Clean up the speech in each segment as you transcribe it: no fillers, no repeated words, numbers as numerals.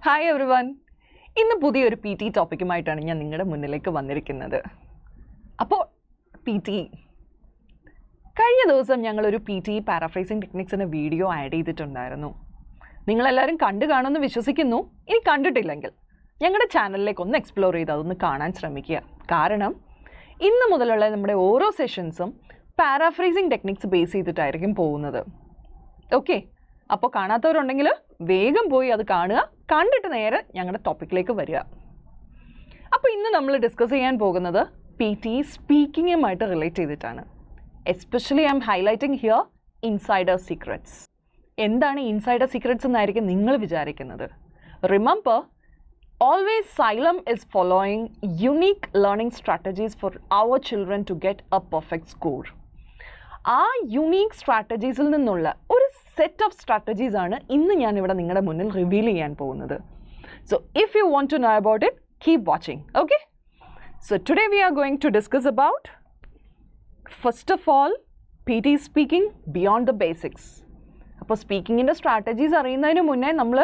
Hi everyone, ഇന്ന് പുതിയൊരു P T ടോപ്പിക്കുമായിട്ടാണ് ഞാൻ നിങ്ങളുടെ മുന്നിലേക്ക് വന്നിരിക്കുന്നത്. അപ്പോൾ പി ടി കഴിഞ്ഞ ദിവസം ഞങ്ങളൊരു P T paraphrasing ടെക്നിക്സിൻ്റെ video add ചെയ്തിട്ടുണ്ടായിരുന്നു. നിങ്ങളെല്ലാവരും കണ്ടു കാണുമെന്ന് വിശ്വസിക്കുന്നു. ഇനി കണ്ടിട്ടില്ലെങ്കിൽ ഞങ്ങളുടെ ചാനലിലേക്ക് ഒന്ന് എക്സ്പ്ലോർ ചെയ്ത് അതൊന്ന് കാണാൻ ശ്രമിക്കുക. കാരണം ഇന്ന് മുതലുള്ള നമ്മുടെ ഓരോ സെഷൻസും പാരാഫ്രൈസിങ് ടെക്നിക്സ് ബേസ് ചെയ്തിട്ടായിരിക്കും പോകുന്നത്. ഓക്കെ, അപ്പോൾ കാണാത്തവരുണ്ടെങ്കിൽ വേഗം പോയി അത് കാണുക, കണ്ടിട്ട് നേരെ ഞങ്ങളുടെ ടോപ്പിക്കിലേക്ക് വരിക. അപ്പോൾ ഇന്ന് നമ്മൾ ഡിസ്കസ് ചെയ്യാൻ പോകുന്നത് പി ടി സ്പീക്കിങ്ങുമായിട്ട് റിലേറ്റ് ചെയ്തിട്ടാണ്. Especially I M highlighting here insider secrets. എന്താണ് ഇൻസൈഡർ സീക്രറ്റ്സ് എന്നായിരിക്കും നിങ്ങൾ വിചാരിക്കുന്നത്. Remember, always Xylem is following unique learning strategies for our children to get a perfect score. ആ യുണീക്ക് സ്ട്രാറ്റജീസിൽ നിന്നുള്ള ഒരു സെറ്റ് ഓഫ് സ്ട്രാറ്റജീസ് ആണ് ഇന്ന് ഞാൻ ഇവിടെ നിങ്ങളുടെ മുന്നിൽ റിവീൽ ചെയ്യാൻ പോകുന്നത്. So if you want to know about it, keep watching. Okay, so today we are going to discuss about first of all P T speaking beyond the basics. അപ്പോൾ സ്പീക്കിങ്ങിൻ്റെ സ്ട്രാറ്റജീസ് അറിയുന്നതിന് മുന്നേ നമ്മൾ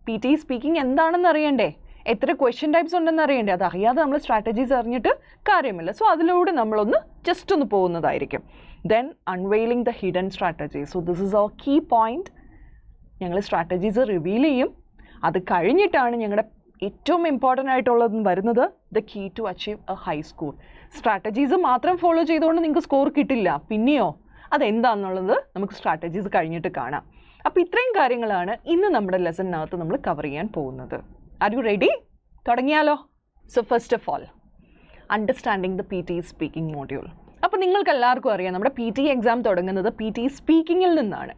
പി ടി സ്പീക്കിംഗ് എന്താണെന്ന് അറിയണ്ടേ, എത്ര question types ഉണ്ടെന്ന് അറിയണ്ടേ. അതറിയാതെ നമ്മൾ സ്ട്രാറ്റജീസ് അറിഞ്ഞിട്ട് കാര്യമില്ല. സോ അതിലൂടെ നമ്മളൊന്ന് ജസ്റ്റ് ഒന്ന് പോകുന്നതായിരിക്കും. Then unveiling the hidden strategies. So this is our key point. ഞങ്ങൾ സ്ട്രാറ്റജീസ് റിവീൽ ചെയ്യും. അത് കഴിഞ്ഞിട്ടാണ് ഞങ്ങളുടെ ഏറ്റവും ഇമ്പോർട്ടൻ്റ് ആയിട്ടുള്ളത് വരുന്നത്, the key to achieve a high score. Strategies മാത്രം ഫോളോ ചെയ്തുകൊണ്ട് നിങ്ങൾക്ക് സ്കോർ കിട്ടില്ല. പിന്നെയോ അതെന്താണെന്നുള്ളത് നമുക്ക് സ്ട്രാറ്റജീസ് കഴിഞ്ഞിട്ട് കാണാം. അപ്പോൾ ഇത്രയും കാര്യങ്ങളാണ് ഇന്ന് നമ്മുടെ ലെസണിനകത്ത് നമ്മൾ കവർ ചെയ്യാൻ പോകുന്നത്. Are you ready? തുടങ്ങിയാലോ? So first of all, understanding the P T speaking module. അപ്പോൾ നിങ്ങൾക്ക് എല്ലാവർക്കും അറിയാം നമ്മുടെ പി ടി എക്സാം തുടങ്ങുന്നത് പി ടി സ്പീക്കിങ്ങിൽ നിന്നാണ്.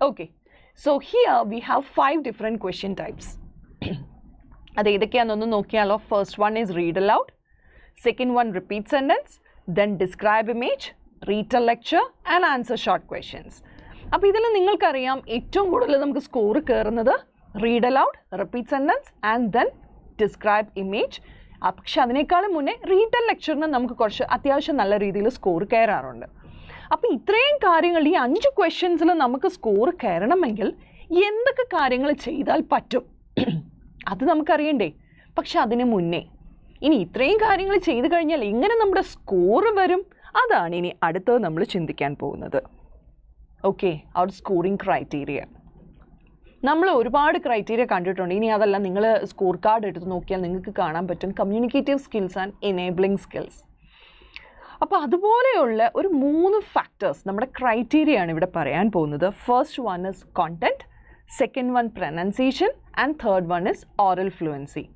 Okay, so here we have 5 different question types. അത് ഏതൊക്കെയാണെന്നൊന്ന് നോക്കിയാലോ. First one is read aloud, second one repeat sentence, then describe image, read a lecture and answer short questions. അപ്പോൾ ഇതിൽ നിങ്ങൾക്കറിയാം ഏറ്റവും കൂടുതൽ നമുക്ക് സ്കോർ കയറുന്നത് read allowed, repeat sentence and then describe image. പക്ഷെ അതിനേക്കാളും മുന്നേ റീഡ് എ ലെക്ചറിന് നമുക്ക് കുറച്ച് അത്യാവശ്യം നല്ല രീതിയിൽ സ്കോർ കയറാറുണ്ട്. അപ്പോൾ ഇത്രയും കാര്യങ്ങൾ, ഈ 5 ക്വസ്റ്റ്യൻസിൽ നമുക്ക് സ്കോർ കയറണമെങ്കിൽ എന്തൊക്കെ കാര്യങ്ങൾ ചെയ്താൽ പറ്റും അത് നമുക്കറിയണ്ടേ. പക്ഷെ അതിന് മുന്നേ ഇനി ഇത്രയും കാര്യങ്ങൾ ചെയ്തു കഴിഞ്ഞാൽ എങ്ങനെ നമ്മുടെ സ്കോർ വരും, അതാണ് ഇനി അടുത്തത് നമ്മൾ ചിന്തിക്കാൻ പോകുന്നത്. ഓക്കെ, അവർ സ്കോറിങ് ക്രൈറ്റീരിയ. നമ്മൾ ഒരുപാട് ക്രൈറ്റീരിയ കണ്ടിട്ടുണ്ട്. ഇനി അതല്ല, നിങ്ങൾ സ്കോർ കാർഡ് എടുത്ത് നോക്കിയാൽ നിങ്ങൾക്ക് കാണാൻ പറ്റും communicative skills and enabling skills. അപ്പോൾ അതുപോലെയുള്ള ഒരു 3 ഫാക്ടേഴ്സ് നമ്മുടെ ക്രൈറ്റീരിയ ആണ് ഇവിടെ പറയാൻ പോകുന്നത്. First one is content, second one pronunciation and third one is oral fluency.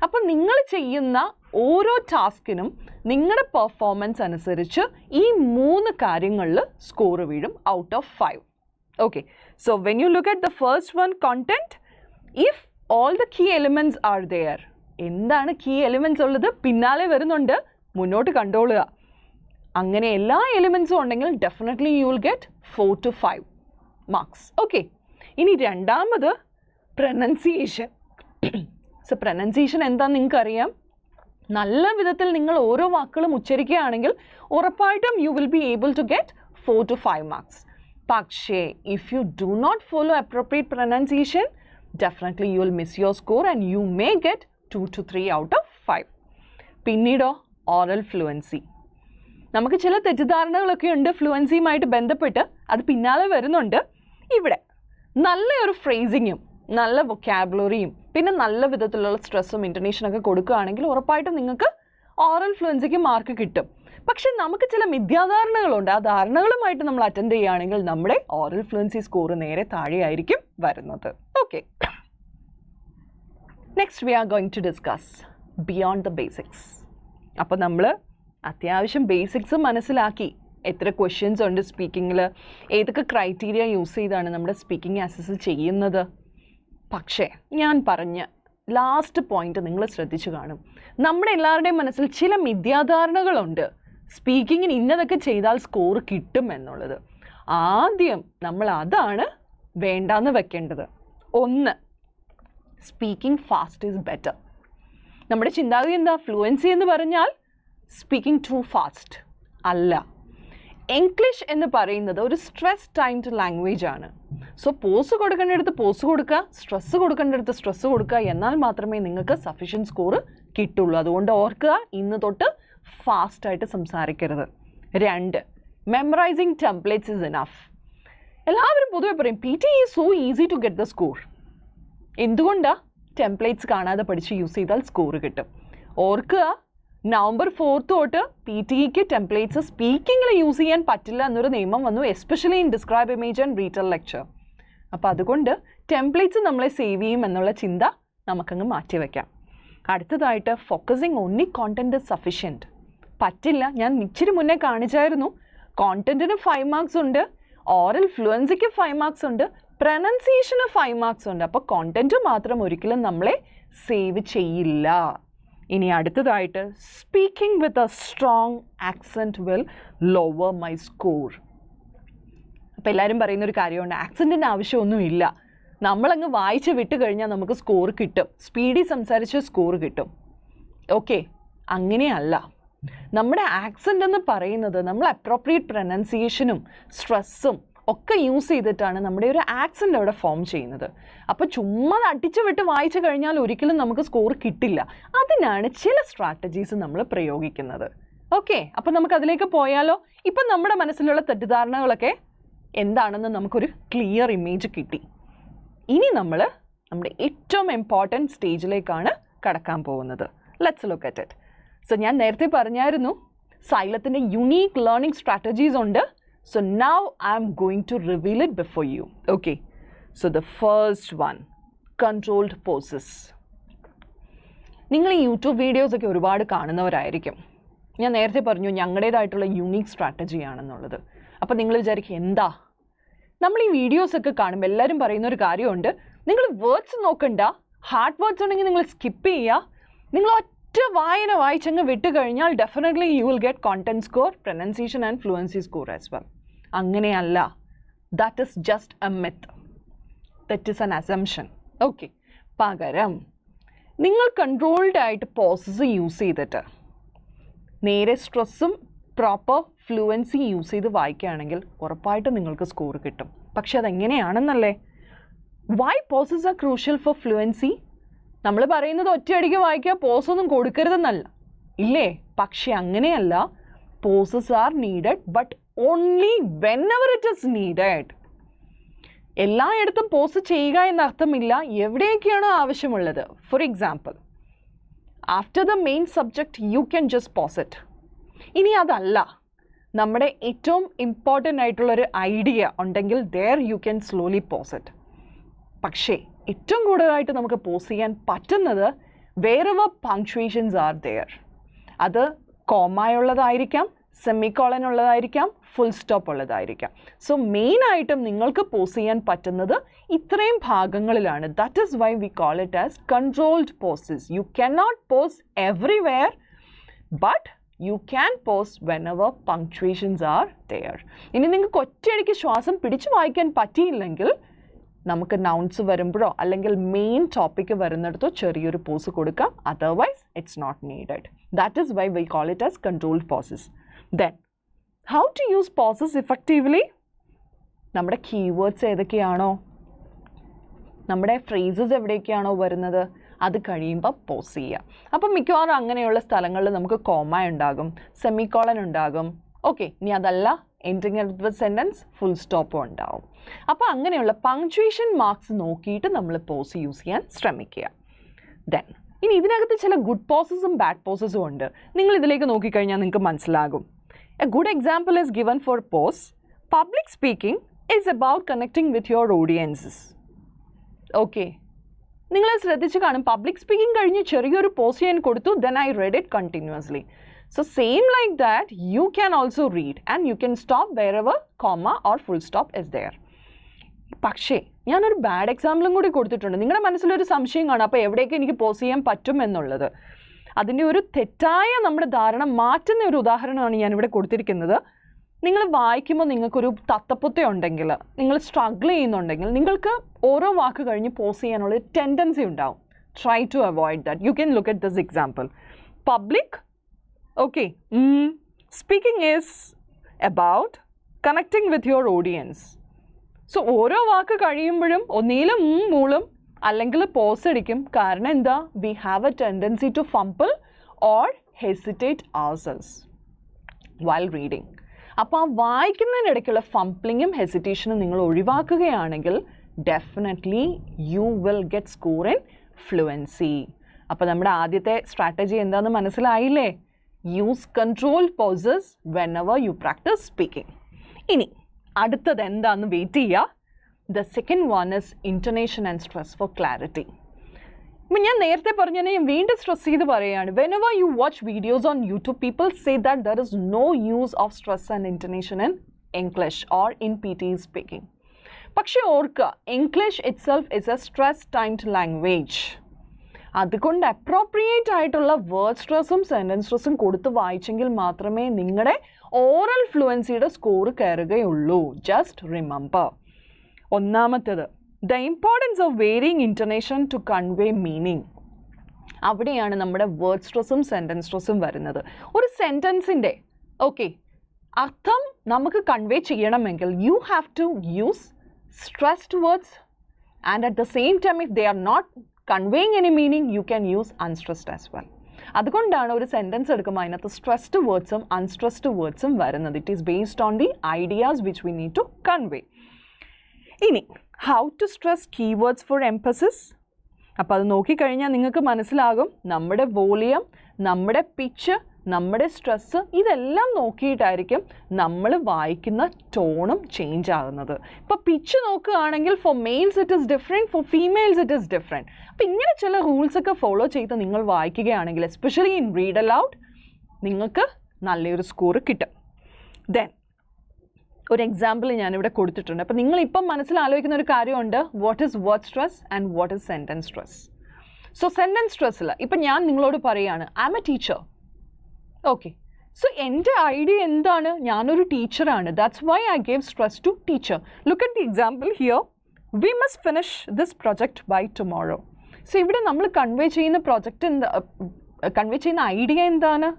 അപ്പോൾ നിങ്ങൾ ചെയ്യുന്ന ഓരോ ടാസ്കിനും നിങ്ങളുടെ പെർഫോമൻസ് അനുസരിച്ച് ഈ 3 കാര്യങ്ങളിൽ സ്കോർ വീഴും out of 5. Okay, so when you look at the first one, content, if all the key elements are there, എന്താണ് കീ എലിമെൻറ്റ്സ് ഉള്ളത്, പിന്നാലെ വരുന്നുണ്ട്, മുന്നോട്ട് കണ്ടോളുക. അങ്ങനെ എല്ലാ എലിമെൻറ്റ്സും ഉണ്ടെങ്കിൽ definitely you will get 4 to 5 marks. Okay, ഇനി രണ്ടാമത് പ്രൊനൗൺസിയേഷൻ. സോ പ്രൊനൗൺസിയേഷൻ എന്താണെന്ന് നിങ്ങൾക്കറിയാം. നല്ല വിധത്തിൽ നിങ്ങൾ ഓരോ വാക്കുകളും ഉച്ചരിക്കുകയാണെങ്കിൽ ഉറപ്പായിട്ടും you will be able to get 4 to 5 marks. പക്ഷേ if you do not follow appropriate pronunciation, definitely you will miss your score and you may get 2 to 3 out of 5. പിന്നീടോ ഓറൽ ഫ്ലുവൻസി. നമുക്ക് ചില തെറ്റിദ്ധാരണകളൊക്കെ ഉണ്ട് ഫ്ലുവൻസിയുമായിട്ട് ബന്ധപ്പെട്ട്, അത് പിന്നാലെ വരുന്നുണ്ട്. ഇവിടെ നല്ലൊരു ഫ്രേസിങ്ങും നല്ല വൊക്കാബുലറിയും പിന്നെ നല്ല വിധത്തിലുള്ള സ്ട്രെസ്സും ഇൻറ്റർനേഷനൊക്കെ കൊടുക്കുകയാണെങ്കിൽ ഉറപ്പായിട്ടും നിങ്ങൾക്ക് ഓറൽ ഫ്ലുവൻസിക്ക് മാർക്ക് കിട്ടും. പക്ഷെ നമുക്ക് ചില മിഥ്യാധാരണകളുണ്ട്. ആ ധാരണകളുമായിട്ട് നമ്മൾ അറ്റൻഡ് ചെയ്യുകയാണെങ്കിൽ നമ്മുടെ ഓറൽ ഫ്ലുവൻസി സ്കോർ നേരെ താഴെയായിരിക്കും വരുന്നത്. Okay, next we are going to discuss beyond the basics. അപ്പോൾ നമ്മൾ അത്യാവശ്യം ബേസിക്സ് മനസ്സിലാക്കി, എത്ര ക്വസ്റ്റ്യൻസ് ഉണ്ട് സ്പീക്കിങ്ങിൽ, ഏതൊക്കെ ക്രൈറ്റീരിയ യൂസ് ചെയ്താണ് നമ്മുടെ സ്പീക്കിംഗ് അസസ് ചെയ്യുന്നത്. പക്ഷേ ഞാൻ പറഞ്ഞ ലാസ്റ്റ് പോയിന്റ് നിങ്ങൾ ശ്രദ്ധിച്ചു കാണും. നമ്മുടെ എല്ലാവരുടെയും മനസ്സിൽ ചില മിഥ്യാധാരണകളുണ്ട്. സ്പീക്കിങ്ങിന് ഇന്നതൊക്കെ ചെയ്താൽ സ്കോർ കിട്ടും എന്നുള്ളത്. ആദ്യം നമ്മൾ അതാണ് വേണ്ടാന്ന് വെക്കേണ്ടത്. ഒന്ന്, സ്പീക്കിംഗ് ഫാസ്റ്റ് ഈസ് ബെറ്റർ. നമ്മുടെ ചിന്താഗതി എന്താ, ഫ്ലുവൻസി എന്ന് പറഞ്ഞാൽ സ്പീക്കിംഗ് ടു ഫാസ്റ്റ് അല്ല. ഇംഗ്ലീഷ് എന്ന് പറയുന്നത് ഒരു സ്ട്രെസ് ടൈംഡ് ലാംഗ്വേജ് ആണ്. സോ പോസ് കൊടുക്കേണ്ടടുത്ത് പോസ് കൊടുക്കുക, സ്ട്രെസ് കൊടുക്കേണ്ടടുത്ത് സ്ട്രെസ് കൊടുക്കുക, എന്നാൽ മാത്രമേ നിങ്ങൾക്ക് സഫീഷ്യൻറ്റ് സ്കോർ കിട്ടുള്ളൂ. അതുകൊണ്ട് ഓർക്കുക, ഇന്ന് തൊട്ട് ഫാസ്റ്റായിട്ട് സംസാരിക്കരുത്. 2, മെമ്മറൈസിങ് ടെംപ്ലേറ്റ്സ് ഇസ് ഇനഫ്. എല്ലാവരും പൊതുവെ പറയും PT is so easy to get the score. എന്തുകൊണ്ടാണ്? ടെംപ്ലേറ്റ്സ് കാണാതെ പഠിച്ച് യൂസ് ചെയ്താൽ സ്കോർ കിട്ടും. ഓർക്കുക, November 4 തൊട്ട് PTEക്ക് ടെംപ്ലേറ്റ്സ് സ്പീക്കിങ്ങിൽ യൂസ് ചെയ്യാൻ പറ്റില്ല എന്നൊരു നിയമം വന്നു, especially in describe image and retell lecture. അപ്പോൾ അതുകൊണ്ട് ടെംപ്ലേറ്റ്സ് നമ്മളെ സേവ് ചെയ്യും എന്നുള്ള ചിന്ത നമുക്കങ്ങ് മാറ്റിവെക്കാം. അടുത്തതായിട്ട് focusing only content is sufficient. പറ്റില്ല, ഞാൻ ഇച്ചിരി മുന്നേ കാണിച്ചായിരുന്നു. കോണ്ടന്റിന് 5 മാർക്സ് ഉണ്ട്, ഓറൽ ഫ്ലുവൻസിക്ക് 5 മാർക്സ് ഉണ്ട്, പ്രൊനൗൺസിയേഷന് 5 മാർക്സ് ഉണ്ട്. അപ്പോൾ കോണ്ടന്റ് മാത്രം ഒരിക്കലും നമ്മളെ സേവ് ചെയ്യില്ല. ഇനി അടുത്തതായിട്ട് speaking with a strong accent will lower my score. അപ്പോൾ എല്ലാവരും പറയുന്നൊരു കാര്യമുണ്ട്, ആക്സെൻറ്റിൻ്റെ ആവശ്യമൊന്നുമില്ല, നമ്മളങ്ങ് വായിച്ച് വിട്ട് കഴിഞ്ഞാൽ നമുക്ക് സ്കോർ കിട്ടും, സ്പീഡിൽ സംസാരിച്ച് സ്കോർ കിട്ടും. ഓക്കെ, അങ്ങനെയല്ല. നമ്മുടെ ആക്സെൻ്റ് എന്ന് പറയുന്നത് നമ്മൾ അപ്രോപ്രിയേറ്റ് പ്രൊനൗൺസിയേഷനും സ്ട്രെസ്സും ഒക്കെ യൂസ് ചെയ്തിട്ടാണ് നമ്മുടെ ഒരു ആക്സെൻ്റ് അവിടെ ഫോം ചെയ്യുന്നത്. അപ്പോൾ ചുമ്മാ അടിച്ചു വിട്ട് വായിച്ചു കഴിഞ്ഞാൽ ഒരിക്കലും നമുക്ക് സ്കോർ കിട്ടില്ല. അതിനാണ് ചില സ്ട്രാറ്റജീസ് നമ്മൾ പ്രയോഗിക്കുന്നത്. ഓക്കെ, അപ്പോൾ നമുക്ക് അതിലേക്ക് പോയാലോ? ഇപ്പം നമ്മുടെ മനസ്സിലുള്ള തെറ്റിദ്ധാരണകളൊക്കെ എന്താണെന്ന് നമുക്കൊരു ക്ലിയർ ഇമേജ് കിട്ടി. ഇനി നമ്മൾ നമ്മുടെ ഏറ്റവും ഇമ്പോർട്ടൻറ്റ് സ്റ്റേജിലേക്കാണ് കടക്കാൻ പോകുന്നത്. Let's look at it. So ഞാൻ നേരത്തെ പറഞ്ഞായിരുന്നു സൈലത്തിൻ്റെ യുണീക്ക് ലേണിംഗ് സ്ട്രാറ്റജീസ് ഉണ്ട്. So now I'm going to reveal it before you. Okay, so the first one, controlled poses. നിങ്ങൾ ഈ യൂട്യൂബ് വീഡിയോസൊക്കെ ഒരുപാട് കാണുന്നവരായിരിക്കും. ഞാൻ നേരത്തെ പറഞ്ഞു ഞങ്ങളുടേതായിട്ടുള്ള യുണീക്ക് സ്ട്രാറ്റജിയാണെന്നുള്ളത്. അപ്പോൾ നിങ്ങൾ വിചാരിക്കും എന്താ? നമ്മൾ ഈ വീഡിയോസൊക്കെ കാണുമ്പോൾ എല്ലാവരും പറയുന്നൊരു കാര്യമുണ്ട്, നിങ്ങൾ വേർഡ്സ് നോക്കണ്ട, ഹാർഡ് വേർഡ്സ് ഉണ്ടെങ്കിൽ നിങ്ങൾ സ്കിപ്പ് ചെയ്യുക, നിങ്ങൾ ഒറ്റ വായന വായിച്ചങ്ങ് വിട്ട് കഴിഞ്ഞാൽ definitely you will get content score, pronunciation and fluency score as well. അങ്ങനെയല്ല. That is just a myth, that is an assumption. Okay, പകരം നിങ്ങൾ കൺട്രോൾഡ് ആയിട്ട് പോസസ് യൂസ് ചെയ്തിട്ട് നേരെ സ്ട്രെസ്സും പ്രോപ്പർ ഫ്ലുവൻസി യൂസ് ചെയ്ത് വായിക്കുകയാണെങ്കിൽ ഉറപ്പായിട്ടും നിങ്ങൾക്ക് സ്കോർ കിട്ടും. പക്ഷെ അതെങ്ങനെയാണെന്നല്ലേ? Why pauses are crucial for fluency? നമ്മൾ പറയുന്നത് ഒറ്റയടിക്ക് വായിക്കുക, പോസൊന്നും കൊടുക്കരുതെന്നല്ല, ഇല്ലേ? പക്ഷെ അങ്ങനെയല്ല. Pauses are needed, but only whenever it is needed. എല്ലായിടത്തും പോസ് ചെയ്യുക എന്നർത്ഥമില്ല, എവിടെയൊക്കെയാണോ ആവശ്യമുള്ളത്. For example, after the main subject you can just pause it. ഇനി അതല്ല, നമ്മുടെ ഏറ്റവും ഇമ്പോർട്ടൻ്റ് ആയിട്ടുള്ളൊരു ഐഡിയ ഉണ്ടെങ്കിൽ there you can slowly pause it. പക്ഷേ ഏറ്റവും കൂടുതലായിട്ട് നമുക്ക് പോസ് ചെയ്യാൻ പറ്റുന്നത് വേറെവർ പങ്ക്ച്വേഷൻസ് ആർ ദെയർ. അത് കോമയുള്ളതായിരിക്കാം, സെമിക്കോളൻ ഉള്ളതായിരിക്കാം, ഫുൾ സ്റ്റോപ്പ് ഉള്ളതായിരിക്കാം. സോ മെയിനായിട്ടും നിങ്ങൾക്ക് പോസ് ചെയ്യാൻ പറ്റുന്നത് ഇത്രയും ഭാഗങ്ങളിലാണ്. That is why we call it as controlled pauses. You can not pause everywhere, but you can pause whenever punctuations are there. ഇനി നിങ്ങൾക്ക് ഒറ്റയടിക്ക് ശ്വാസം പിടിച്ചു വായിക്കാൻ പറ്റിയില്ലെങ്കിൽ നമുക്ക് നൗൺസ് വരുമ്പോഴോ അല്ലെങ്കിൽ മെയിൻ ടോപ്പിക്ക് വരുന്നിടത്തോ ചെറിയൊരു പോസ് കൊടുക്കാം. Otherwise it's not needed. That is why we call it as controlled pauses. Then how to use pauses effectively? നമ്മുടെ കീവേഡ്സ് ഏതൊക്കെയാണോ, നമ്മുടെ ഫ്രേസസ് എവിടെയൊക്കെയാണോ വരുന്നത്, അത് കഴിയുമ്പോൾ പോസ് ചെയ്യുക. അപ്പം മിക്കവാറും അങ്ങനെയുള്ള സ്ഥലങ്ങളിൽ നമുക്ക് കോമ ഉണ്ടാകും, സെമിക്കോളൻ ഉണ്ടാകും. ഓക്കെ, ഇനി അതല്ല എൻഡിങ് വിത്ത് സെൻറ്റൻസ് ഫുൾ സ്റ്റോപ്പും ഉണ്ടാവും. അപ്പോൾ അങ്ങനെയുള്ള പങ്ക്ച്വേഷൻ മാർക്സ് നോക്കിയിട്ട് നമ്മൾ പോസ് യൂസ് ചെയ്യാൻ ശ്രമിക്കുക. ദെൻ ഇനി ഇതിനകത്ത് ചില ഗുഡ് പോസസും ബാഡ് പോസസും ഉണ്ട്. നിങ്ങൾ ഇതിലേക്ക് നോക്കിക്കഴിഞ്ഞാൽ നിങ്ങൾക്ക് മനസ്സിലാകും. A good example is given for pause. Public speaking is about connecting with your audiences. Okay, നിങ്ങൾ ശ്രദ്ധിച്ച് കാണും, പബ്ലിക് സ്പീക്കിംഗ് കഴിഞ്ഞ് ചെറിയൊരു പോസ് ഞാൻ കൊടുത്തു, then I read it continuously. So same like that, you can also read and you can stop wherever comma or full stop is there. പക്ഷേ ഞാനൊരു bad എക്സാമ്പിളും കൂടി കൊടുത്തിട്ടുണ്ട്. നിങ്ങളുടെ മനസ്സിലൊരു സംശയം കാണും, അപ്പോൾ എവിടെയൊക്കെ എനിക്ക് പോസ് ചെയ്യാൻ പറ്റും എന്നുള്ളത്. അതിൻ്റെ ഒരു തെറ്റായ നമ്മുടെ ധാരണ മാറ്റുന്ന ഒരു ഉദാഹരണമാണ് ഞാനിവിടെ കൊടുത്തിരിക്കുന്നത്. നിങ്ങൾ വായിക്കുമ്പോൾ നിങ്ങൾക്കൊരു തത്തപ്പൊത്ത ഉണ്ടെങ്കിൽ, നിങ്ങൾ സ്ട്രഗിൾ ചെയ്യുന്നുണ്ടെങ്കിൽ, നിങ്ങൾക്ക് ഓരോ വാക്ക് കഴിഞ്ഞ് പോസ് ചെയ്യാനുള്ള ടെൻഡൻസി ഉണ്ടാവും. Try to avoid that. You can look at this example. Public, okay, speaking is about connecting with your audience. So ഓരോ വാക്ക് കഴിയുമ്പോഴും ഒന്നിലും മൂളും അല്ലെങ്കിൽ പോസ് അടിക്കും. കാരണം എന്താ? We have a tendency to fumble or hesitate ourselves while reading. അപ്പോൾ ആ വായിക്കുന്നതിനിടയ്ക്കുള്ള ഫംപ്ലിങ്ങും ഹെസിറ്റേഷനും നിങ്ങൾ ഒഴിവാക്കുകയാണെങ്കിൽ definitely you will get score in fluency. അപ്പോൾ നമ്മുടെ ആദ്യത്തെ സ്ട്രാറ്റജി എന്താണെന്ന് മനസ്സിലായില്ലേ? Use control pauses whenever you practice speaking. ഇനി അടുത്തത് എന്താണെന്ന് വെയിറ്റ് ചെയ്യുക. The second one is intonation and stress for clarity. ഇപ്പം ഞാൻ നേരത്തെ പറഞ്ഞതിനെ ഞാൻ വീണ്ടും സ്ട്രെസ് ചെയ്ത് പറയുകയാണ്. whenever you watch videos on YouTube, people say that there is no use of stress and intonation in English or in PT speaking. പക്ഷെ ഓർക്കുക, English itself is a stress timed language. അതുകൊണ്ട് appropriate ആയിട്ടുള്ള word സ്ട്രെസ്സും sentence സ്ട്രെസ്സും കൊടുത്ത് വായിച്ചെങ്കിൽ മാത്രമേ നിങ്ങളുടെ ഓറൽ ഫ്ലുവൻസിയുടെ സ്കോർ കയറുകയുള്ളൂ. Just remember. ഒന്നാമത്തേത്, the importance of varying intonation to convey meaning. അവിടെയാണ് നമ്മുടെ വേർഡ് സ്ട്രെസ്സും സെൻറ്റൻസ് സ്ട്രെസ്സും വരുന്നത്. ഒരു സെൻറ്റൻസിൻ്റെ അർത്ഥം നമുക്ക് കൺവേ ചെയ്യണമെങ്കിൽ you have to use stressed words and at the same time if they are not conveying any meaning, you can use unstressed as well. അതുകൊണ്ടാണ് ഒരു സെൻറ്റൻസ് എടുക്കുമ്പോൾ അതിനകത്ത് സ്ട്രെസ്ഡ് വേർഡ്സും അൺസ്ട്രെസ്ഡ് വേർഡ്സും വരുന്നത്. It is based on the ideas which we need to convey. ഇനി how to stress keywords for emphasis. അപ്പോൾ അത് നോക്കിക്കഴിഞ്ഞാൽ നിങ്ങൾക്ക് മനസ്സിലാകും നമ്മുടെ വോളിയം, നമ്മുടെ പിച്ച്, നമ്മുടെ സ്ട്രെസ്സ് ഇതെല്ലാം നോക്കിയിട്ടായിരിക്കും നമ്മൾ വായിക്കുന്ന ടോണും ചേഞ്ച് ആകുന്നത്. ഇപ്പോൾ പിച്ച് നോക്കുകയാണെങ്കിൽ for males it is different, for females it is different. അപ്പോൾ ഇങ്ങനെ ചില റൂൾസൊക്കെ ഫോളോ ചെയ്ത് നിങ്ങൾ വായിക്കുകയാണെങ്കിൽ എസ്പെഷ്യലി ഇൻ റീഡ് അലൗഡ് നിങ്ങൾക്ക് നല്ലൊരു സ്കോർ കിട്ടും. ദെൻ ഒരു എക്സാമ്പിൾ ഞാനിവിടെ കൊടുത്തിട്ടുണ്ട്. അപ്പോൾ നിങ്ങളിപ്പം മനസ്സിലാലോചിക്കുന്ന ഒരു കാര്യമുണ്ട്, what is word stress and what is sentence stress. So sentence സ്ട്രെസ്സിൽ ഇപ്പം ഞാൻ നിങ്ങളോട് പറയുകയാണ് I am a teacher. Okay, so എൻ്റെ ഐഡിയ എന്താണ്? ഞാനൊരു ടീച്ചറാണ്. That's why I gave stress to teacher. Look at the example here. We must finish this project by tomorrow. So ഇവിടെ നമ്മൾ കൺവേ ചെയ്യുന്ന കൺവേ ചെയ്യുന്ന ഐഡിയ എന്താണ്?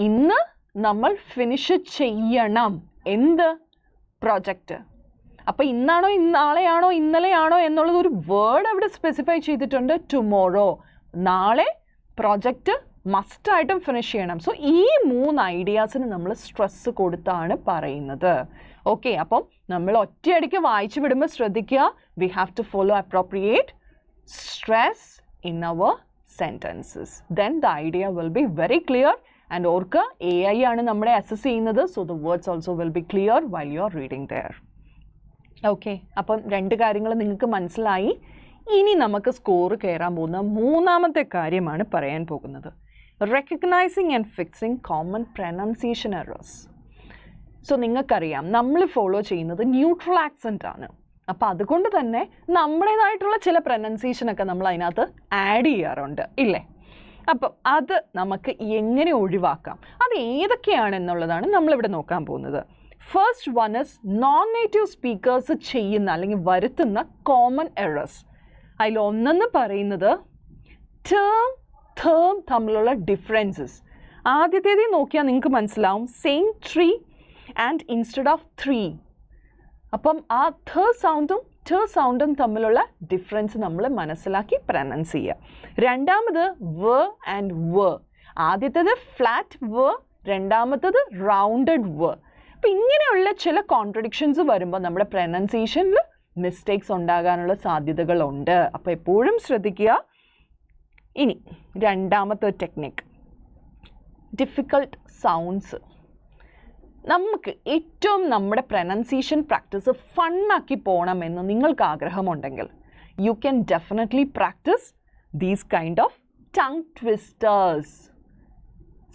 ഇന്ന് നമ്മൾ ഫിനിഷ് ചെയ്യണം. എന്ത്? പ്രൊജക്റ്റ്. അപ്പോൾ ഇന്നാണോ നാളെയാണോ ഇന്നലെയാണോ എന്നുള്ളത് ഒരു വേർഡ് അവിടെ സ്പെസിഫൈ ചെയ്തിട്ടുണ്ട്, ടുമോറോ. നാളെ പ്രൊജക്റ്റ് മസ്റ്റായിട്ടും ഫിനിഷ് ചെയ്യണം. സോ ഈ 3 ഐഡിയാസിന് നമ്മൾ സ്ട്രെസ് കൊടുത്താണ് പറയുന്നത്. ഓക്കെ, അപ്പം നമ്മൾ ഒറ്റയടിക്ക് വായിച്ചു വിടുമ്പോൾ ശ്രദ്ധിക്കുക, we have to follow appropriate stress in our sentences. Then the idea will be very clear. And ഓർക്കുക, AI ആണ് നമ്മളെ അസസ് ചെയ്യുന്നത്. So the words also will be clear while you are reading there. Okay, അപ്പം 2 കാര്യങ്ങൾ നിങ്ങൾക്ക് മനസ്സിലായി. ഇനി നമുക്ക് സ്കോർ കയറാൻ പോകുന്ന 3ാമത്തെ കാര്യമാണ് പറയാൻ പോകുന്നത്. Recognising and fixing common pronunciation errors. So നിങ്ങൾക്കറിയാം നമ്മൾ ഫോളോ ചെയ്യുന്നത് ന്യൂട്രൽ ആക്സെൻ്റ് ആണ്. അപ്പോൾ അതുകൊണ്ട് തന്നെ നമ്മുടേതായിട്ടുള്ള ചില പ്രൊനൗൺസിയേഷനൊക്കെ നമ്മൾ അതിനകത്ത് ആഡ് ചെയ്യാറുണ്ട്, ഇല്ലേ? അപ്പം അത് നമുക്ക് എങ്ങനെ ഒഴിവാക്കാം, അത് ഏതൊക്കെയാണെന്നുള്ളതാണ് നമ്മളിവിടെ നോക്കാൻ പോകുന്നത്. First one is known native speakers ചെയ്യുന്ന അല്ലെങ്കിൽ വരുത്തുന്ന കോമൺ എറേഴ്സ്. അതിലൊന്നെന്ന് പറയുന്നത് ടേം തമ്മിലുള്ള ഡിഫറൻസസ്. ആദ്യത്തേത് നോക്കിയാൽ നിങ്ങൾക്ക് മനസ്സിലാവും, same tree and instead of 3. അപ്പം ആ സൗണ്ടും തമ്മിലുള്ള ഡിഫറൻസ് നമ്മൾ മനസ്സിലാക്കി പ്രൊനൗൺസ് ചെയ്യുക. രണ്ടാമത് വ ആൻഡ് വ. ആദ്യത്തേത് ഫ്ലാറ്റ് വ, രണ്ടാമത്തേത് റൗണ്ടഡ് വ. അപ്പം ഇങ്ങനെയുള്ള ചില കോൺട്രഡിക്ഷൻസ് വരുമ്പോൾ നമ്മുടെ പ്രൊനൗൺസിയേഷനിൽ മിസ്റ്റേക്സ് ഉണ്ടാകാനുള്ള സാധ്യതകളുണ്ട്. അപ്പോൾ എപ്പോഴും ശ്രദ്ധിക്കുക. ഇനി രണ്ടാമത്തെ ടെക്നിക്ക്, ഡിഫിക്കൾട്ട് സൗണ്ട്സ്. നമുക്ക് ഏറ്റവും നമ്മുടെ പ്രൊനൗൺസിയേഷൻ പ്രാക്ടീസ് ഫണ്ണാക്കി പോകണമെന്ന് നിങ്ങൾക്ക് ആഗ്രഹമുണ്ടെങ്കിൽ you can definitely practise these kind of tongue twisters.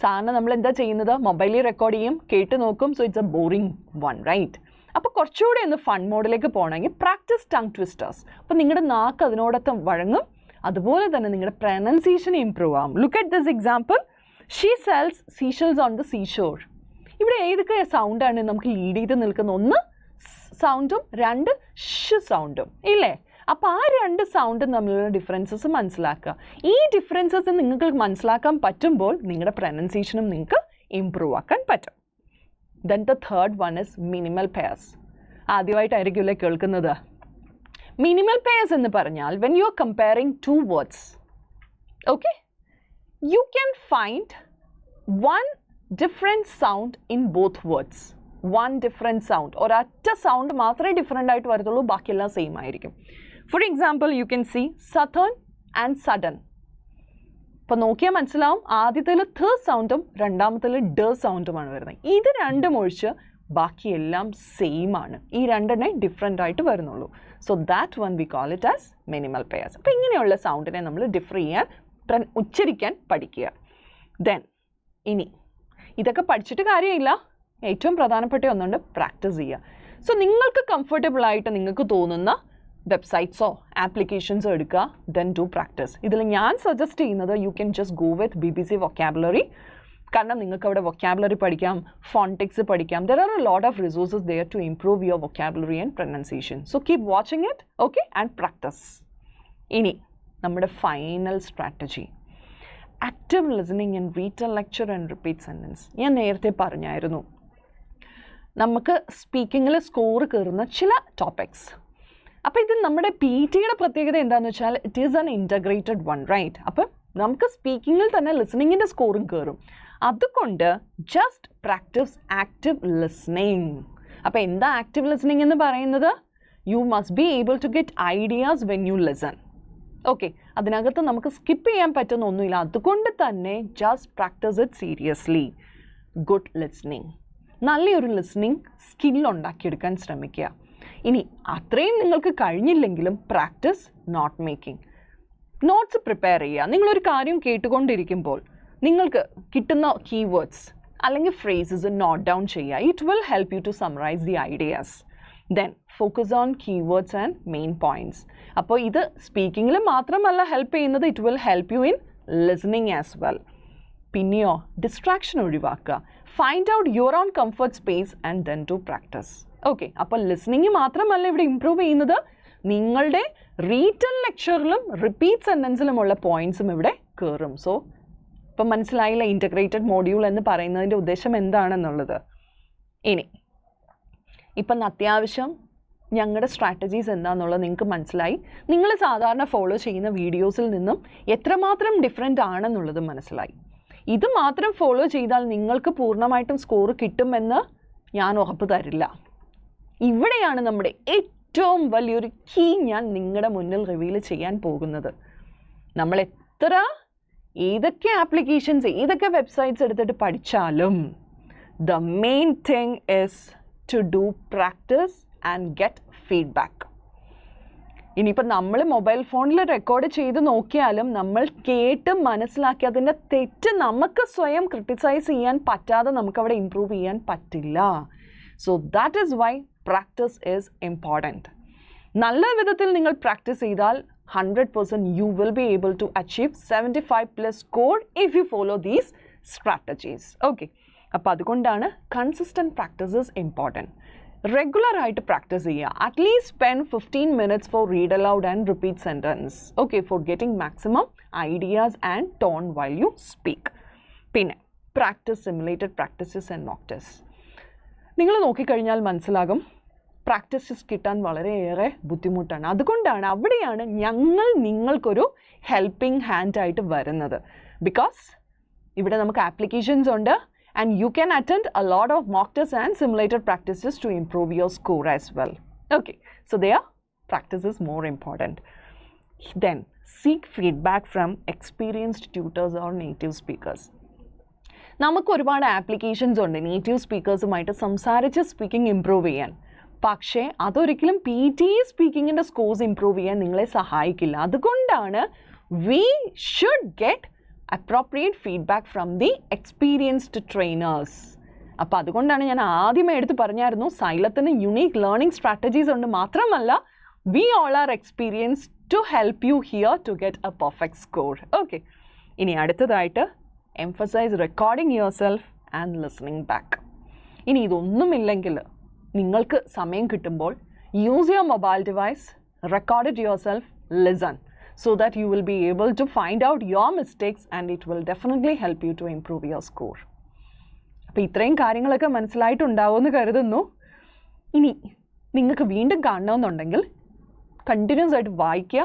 സാധാരണ നമ്മൾ എന്താ ചെയ്യുന്നത്, മൊബൈലിൽ റെക്കോർഡ് ചെയ്യും, കേട്ട് നോക്കും. So it's a boring one, right? അപ്പോൾ കുറച്ചുകൂടി ഒന്ന് ഫൺ മോഡിലേക്ക് പോകണമെങ്കിൽ പ്രാക്ടീസ് ടങ് ട്വിസ്റ്റേഴ്സ്. അപ്പോൾ നിങ്ങളുടെ നാക്ക് അതിനോടൊപ്പം വഴങ്ങും, അതുപോലെ തന്നെ നിങ്ങളുടെ പ്രൊനൗൺസിയേഷൻ ഇംപ്രൂവ് ആകും. Look at this example. She cells Seychelles on the seashore. ഇവിടെ ഏതൊക്കെ സൗണ്ടാണ് നമുക്ക് ലീഡ് ചെയ്ത് നിൽക്കുന്ന? ഒന്ന് സൗണ്ടും, 2 ഷ് സൗണ്ടും, ഇല്ലേ? അപ്പോൾ ആ 2 സൗണ്ടും തമ്മിലുള്ള ഡിഫറൻസസ് മനസ്സിലാക്കുക. ഈ ഡിഫറൻസസ് നിങ്ങൾക്ക് മനസ്സിലാക്കാൻ പറ്റുമ്പോൾ നിങ്ങളുടെ പ്രൊനൗൺസിയേഷനും നിങ്ങൾക്ക് ഇംപ്രൂവ് ആക്കാൻ പറ്റും. Then the third one is minimal pairs. ആദ്യമായിട്ടായിരിക്കുമല്ലേ കേൾക്കുന്നത്. Minimal pairs എന്ന് പറഞ്ഞാൽ when you are comparing two words, okay, you can find one different sound in both words. One different sound. ഒരൊറ്റ സൗണ്ട് മാത്രമേ ഡിഫറെൻ്റ് ആയിട്ട് വരത്തുള്ളൂ, ബാക്കിയെല്ലാം സെയിം ആയിരിക്കും. For example you can see southern and sudden. ഇപ്പോൾ നോക്കിയാൽ മനസ്സിലാവും, ആദ്യത്തിൽ ഥ സൗണ്ടും രണ്ടാമത്തിൽ ഡ സൗണ്ടുമാണ് വരുന്നത്. ഇത് രണ്ടും ഒഴിച്ച് ബാക്കിയെല്ലാം സെയിം ആണ്. ഈ രണ്ടെണ്ണേ ഡിഫറെൻ്റ് ആയിട്ട് വരുന്നുള്ളൂ. So that one V call it as minimal pairs. അപ്പോൾ ഇങ്ങനെയുള്ള സൗണ്ടിനെ നമ്മൾ ഡിഫർ ചെയ്യാൻ ഉച്ചരിക്കാൻ പഠിക്കുക. ദെൻ ഇനി ഇതൊക്കെ പഠിച്ചിട്ട് കാര്യമില്ല, ഏറ്റവും പ്രധാനപ്പെട്ട ഒന്നുണ്ട് പ്രാക്ടീസ് ചെയ്യുക. സോ നിങ്ങൾക്ക് കംഫർട്ടബിൾ ആയിട്ട് നിങ്ങൾക്ക് തോന്നുന്ന വെബ്സൈറ്റ്സോ ആപ്ലിക്കേഷൻസോ എടുക്കുക, ദെൻ ഡു പ്രാക്ടീസ്. ഇതിൽ ഞാൻ സജസ്റ്റ് ചെയ്യുന്നത് you can just go with BBC vocabulary. കാരണം നിങ്ങൾക്ക് അവിടെ വൊക്കാബുലറി പഠിക്കാം, ഫോണ്ടിക്സ് പഠിക്കാം. There are a lot of resources there to improve your vocabulary and pronunciation. So keep watching it, okay, and practise. ഇനി നമ്മുടെ final strategy, active listening and read lecture and repeat sentence. ഞാൻ നേരത്തെ പറഞ്ഞായിരുന്നു നമുക്ക് സ്പീക്കിങ്ങിൽ score കയറുന്ന ചില topics. അപ്പോൾ ഇത് നമ്മുടെ PT യുടെ പ്രത്യേകത എന്താണെന്ന് വെച്ചാൽ it is an integrated one, right? അപ്പം നമുക്ക് സ്പീക്കിങ്ങിൽ തന്നെ ലിസണിങ്ങിൻ്റെ സ്കോറും കയറും. അതുകൊണ്ട് ജസ്റ്റ് പ്രാക്ടീസ് ആക്റ്റീവ് ലിസണിങ്. അപ്പോൾ എന്താ ആക്റ്റീവ് ലിസണിങ് എന്ന് പറയുന്നത്? You must be able to get ideas when you listen. Okay, അതിനകത്ത് നമുക്ക് സ്കിപ്പ് ചെയ്യാൻ പറ്റുന്ന ഒന്നുമില്ല. അതുകൊണ്ട് തന്നെ just practice it seriously. Good listening, നല്ലൊരു ലിസണിങ് സ്കില്ലുണ്ടാക്കിയെടുക്കാൻ ശ്രമിക്കുക. ഇനി അത്രയും നിങ്ങൾക്ക് കഴിഞ്ഞില്ലെങ്കിലും practice note making. Notes prepare ചെയ്യുക. നിങ്ങളൊരു കാര്യം കേട്ടുകൊണ്ടിരിക്കുമ്പോൾ നിങ്ങൾക്ക് കിട്ടുന്ന കീവേഡ്സ് അല്ലെങ്കിൽ ഫ്രേസസ് നോട്ട് ഡൗൺ ചെയ്യുക. It will help you to summarize the ideas. Then focus on keywords and main points. അപ്പോൾ ഇത് സ്പീക്കിങ്ങിൽ മാത്രമല്ല ഹെൽപ്പ് ചെയ്യുന്നത്, it will help you in listening as well. പിന്നെയോ ഡിസ്ട്രാക്ഷൻ ഒഴിവാക്കുക. Find out your own comfort space and then to practise. Okay, അപ്പോൾ listening മാത്രമല്ല ഇവിടെ ഇമ്പ്രൂവ് ചെയ്യുന്നത്, നിങ്ങളുടെ റീറ്റൺ ലെക്ചറിലും റിപ്പീറ്റ് സെൻറ്റൻസിലുമുള്ള പോയിൻറ്റ്സും ഇവിടെ കയറും. സോ ഇപ്പം മനസ്സിലായില്ല ഇൻ്റഗ്രേറ്റഡ് മോഡ്യൂൾ എന്ന് പറയുന്നതിൻ്റെ ഉദ്ദേശം എന്താണെന്നുള്ളത്. ഇനി ഇപ്പം അത്യാവശ്യം ഞങ്ങളുടെ സ്ട്രാറ്റജീസ് എന്താണെന്നുള്ളത് നിങ്ങൾക്ക് മനസ്സിലായി. നിങ്ങൾ സാധാരണ ഫോളോ ചെയ്യുന്ന വീഡിയോസിൽ നിന്നും എത്രമാത്രം ഡിഫറെൻ്റ് ആണെന്നുള്ളത് മനസ്സിലായി. ഇത് മാത്രം ഫോളോ ചെയ്താൽ നിങ്ങൾക്ക് പൂർണ്ണമായിട്ടും സ്കോർ കിട്ടുമെന്ന് ഞാൻ ഉറപ്പ് തരില്ല. ഇവിടെയാണ് നമ്മുടെ ഏറ്റവും വലിയൊരു കീ ഞാൻ നിങ്ങളുടെ മുന്നിൽ റിവീൽ ചെയ്യാൻ പോകുന്നത്. നമ്മൾ ഏതൊക്കെ ആപ്ലിക്കേഷൻസ് ഏതൊക്കെ വെബ്സൈറ്റ്സ് എടുത്തിട്ട് പഠിച്ചാലും the main thing is to do practice and get feedback. ഇനിയിപ്പോൾ നമ്മൾ മൊബൈൽ ഫോണിൽ റെക്കോർഡ് ചെയ്ത് നോക്കിയാലും നമ്മൾ കേട്ട് മനസ്സിലാക്കി അതിൻ്റെ തെറ്റ് നമുക്ക് സ്വയം ക്രിട്ടിസൈസ് ചെയ്യാൻ പറ്റാതെ നമുക്കവിടെ ഇമ്പ്രൂവ് ചെയ്യാൻ പറ്റില്ല. So that is why practice is important. നല്ല വിധത്തിൽ നിങ്ങൾ പ്രാക്ടീസ് ചെയ്താൽ 100% you will be able to achieve 75+ score if you follow these strategies. Okay, അപ്പോൾ അതുകൊണ്ടാണ് കൺസിസ്റ്റൻറ്റ് പ്രാക്ടീസസ് ഇമ്പോർട്ടൻറ്റ്. റെഗുലർ ആയിട്ട് പ്രാക്ടീസ് ചെയ്യുക. At least spend 15 minutes for read aloud and repeat sentence. Okay, for getting maximum ideas and tone while you speak. പിന്നെ practice simulated practices and mock test. നിങ്ങൾ നോക്കിക്കഴിഞ്ഞാൽ മനസ്സിലാകും practices കിട്ടാൻ വളരെയേറെ ബുദ്ധിമുട്ടാണ്. അതുകൊണ്ടാണ് അവിടെയാണ് ഞങ്ങൾ നിങ്ങൾക്കൊരു ഹെൽപ്പിംഗ് ഹാൻഡ് ആയിട്ട് വരുന്നത്. ബിക്കോസ് ഇവിടെ നമുക്ക് ആപ്ലിക്കേഷൻസ് ഉണ്ട് and you can attend a lot of mock tests and simulated practices to improve your score as well. Okay, so there practice is more important. Then seek feedback from experienced tutors or native speakers. നമുക്ക് ഒരുപാട് applications ഉണ്ട് native സ്പീക്കേഴ്സുമായിട്ട് സംസാരിച്ച് speaking improve ചെയ്യാൻ. പക്ഷേ അതൊരിക്കലും PT സ്പീക്കിങ്ങിൻ്റെ scores improve ചെയ്യാൻ നിങ്ങളെ സഹായിക്കില്ല. അതുകൊണ്ടാണ് we should get appropriate feedback from the experienced trainers. അപ്പോൾ അതുകൊണ്ടാണ് ഞാൻ ആദ്യമേ എടുത്ത് പറഞ്ഞായിരുന്നു സൈലത്തിന് യുണീക്ക് ലേണിംഗ് സ്ട്രാറ്റജീസ് ഉണ്ട്. മാത്രമല്ല we all are experienced to help you here to get a perfect score. Okay, ഇനി അടുത്തതായിട്ട് emphasize recording yourself and listening back. ഇനി ഇതൊന്നുമില്ലെങ്കിൽ നിങ്ങൾക്ക് സമയം കിട്ടുമ്പോൾ use your mobile device, record it yourself, listen, so that you will be able to find out your mistakes and it will definitely help you to improve your score. അപ്പോൾ ഇത്രയും കാര്യങ്ങളൊക്കെ മനസ്സിലായിട്ടുണ്ടാവുമെന്ന് കരുതുന്നു. ഇനി നിങ്ങൾക്ക് വീണ്ടും കാണണമെന്നുണ്ടെങ്കിൽ കണ്ടിന്യൂസ് ആയിട്ട് വായിക്കുക,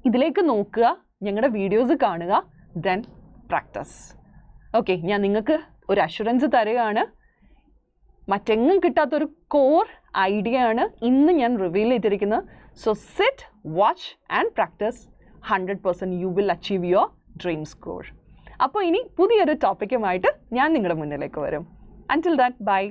ഇതിലേക്ക് നോക്കുക, ഞങ്ങളുടെ വീഡിയോസ് കാണുക, ദെൻ പ്രാക്ടീസ്. ഓക്കെ, ഞാൻ നിങ്ങൾക്ക് ഒരു അഷുറൻസ് തരികയാണ്. മറ്റെങ്ങും കിട്ടാത്തൊരു കോർ ഐഡിയ ആണ് ഇന്ന് ഞാൻ റിവീൽ ചെയ്തിരിക്കുന്നത്. So sit, watch and practise. 100% you will achieve your dream score. അപ്പോൾ ഇനി പുതിയൊരു ടോപ്പിക്കുമായിട്ട് ഞാൻ നിങ്ങളുടെ മുന്നിലേക്ക് വരും. Until that, by.